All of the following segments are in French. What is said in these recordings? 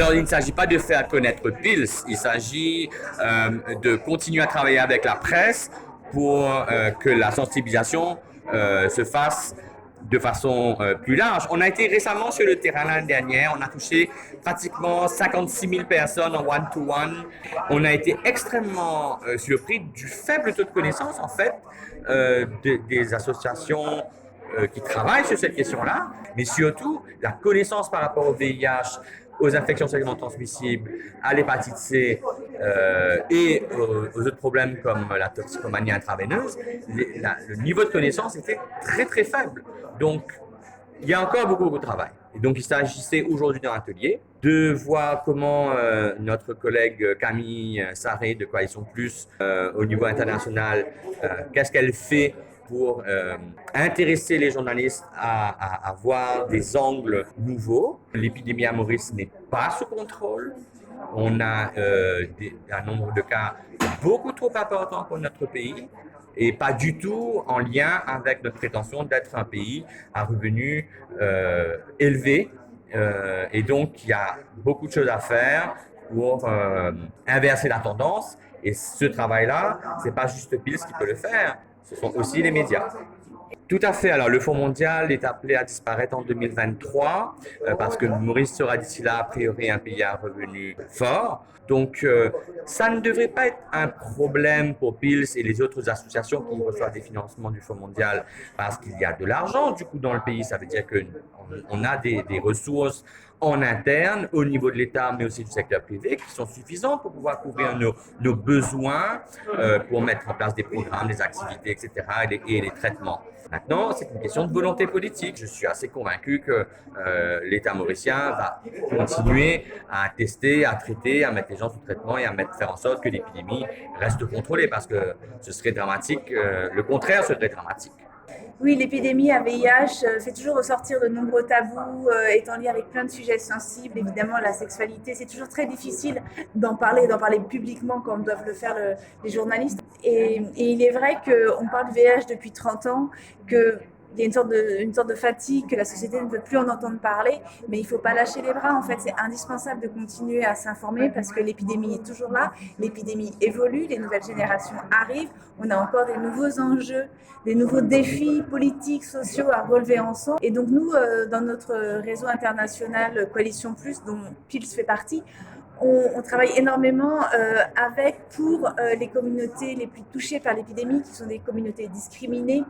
Alors, il ne s'agit pas de faire connaître PILS, il s'agit de continuer à travailler avec la presse pour que la sensibilisation se fasse de façon plus large. On a été récemment sur le terrain l'année dernière, on a touché pratiquement 56 000 personnes en one-to-one. On a été extrêmement surpris du faible taux de connaissance, en fait, des associations qui travaillent sur cette question-là, mais surtout la connaissance par rapport au VIH, aux infections sexuellement transmissibles, à l'hépatite C et aux autres problèmes comme la toxicomanie intraveineuse, le niveau de connaissance était très très faible. Donc, il y a encore beaucoup de travail. Et donc, il s'agissait aujourd'hui dans l'atelier de voir comment notre collègue Camille Sarré de Coalition Plus au niveau international, qu'est-ce qu'elle fait pour intéresser les journalistes à voir des angles nouveaux. L'épidémie à Maurice n'est pas sous contrôle. On a un nombre de cas beaucoup trop important pour notre pays et pas du tout en lien avec notre prétention d'être un pays à revenus élevés. Et donc, il y a beaucoup de choses à faire pour inverser la tendance. Et ce travail-là, c'est pas juste PILS qui peut le faire, ce sont aussi les médias. Tout à fait. Alors, le Fonds mondial est appelé à disparaître en 2023 parce que Maurice sera d'ici là, a priori, un pays à revenus fort. Donc, ça ne devrait pas être un problème pour PILS et les autres associations qui reçoivent des financements du Fonds mondial parce qu'il y a de l'argent, du coup, dans le pays. Ça veut dire qu'on a des ressources en interne, au niveau de l'État, mais aussi du secteur privé, qui sont suffisants pour pouvoir couvrir nos besoins, pour mettre en place des programmes, des activités, etc., et les traitements. Maintenant, c'est une question de volonté politique. Je suis assez convaincu que l'État mauricien va continuer à tester, à traiter, à mettre les gens sous traitement et à faire en sorte que l'épidémie reste contrôlée, parce que ce serait dramatique, le contraire serait dramatique. Oui, l'épidémie à VIH fait toujours ressortir de nombreux tabous, est en lien avec plein de sujets sensibles. Évidemment, la sexualité, c'est toujours très difficile d'en parler publiquement comme doivent le faire les journalistes. Et il est vrai qu'on parle de VIH depuis 30 ans, que il y a une sorte de fatigue, que la société ne veut plus en entendre parler, mais il ne faut pas lâcher les bras. En fait, c'est indispensable de continuer à s'informer parce que l'épidémie est toujours là, l'épidémie évolue, les nouvelles générations arrivent, on a encore des nouveaux enjeux, des nouveaux défis politiques, sociaux à relever ensemble. Et donc nous, dans notre réseau international Coalition Plus, dont PILS fait partie, on travaille énormément pour les communautés les plus touchées par l'épidémie, qui sont des communautés discriminées,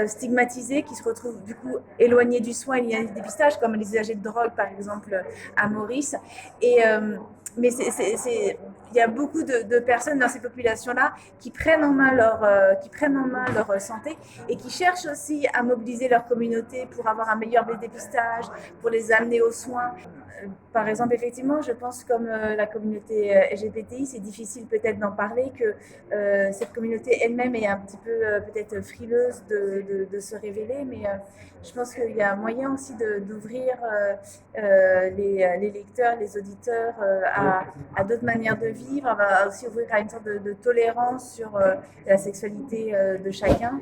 stigmatisées, qui se retrouvent du coup éloignées du soin et liées au dépistage, comme les usagers de drogue par exemple à Maurice. Mais il y a beaucoup de personnes dans ces populations-là qui prennent en main leur santé et qui cherchent aussi à mobiliser leur communauté pour avoir un meilleur dépistage, pour les amener aux soins. Par exemple, effectivement, je pense comme la communauté LGBTI, c'est difficile peut-être d'en parler, que cette communauté elle-même est un petit peu peut-être frileuse de se révéler, mais je pense qu'il y a moyen aussi d'ouvrir les lecteurs, les auditeurs à d'autres manières de vivre. On va aussi ouvrir à une sorte de tolérance sur la sexualité de chacun.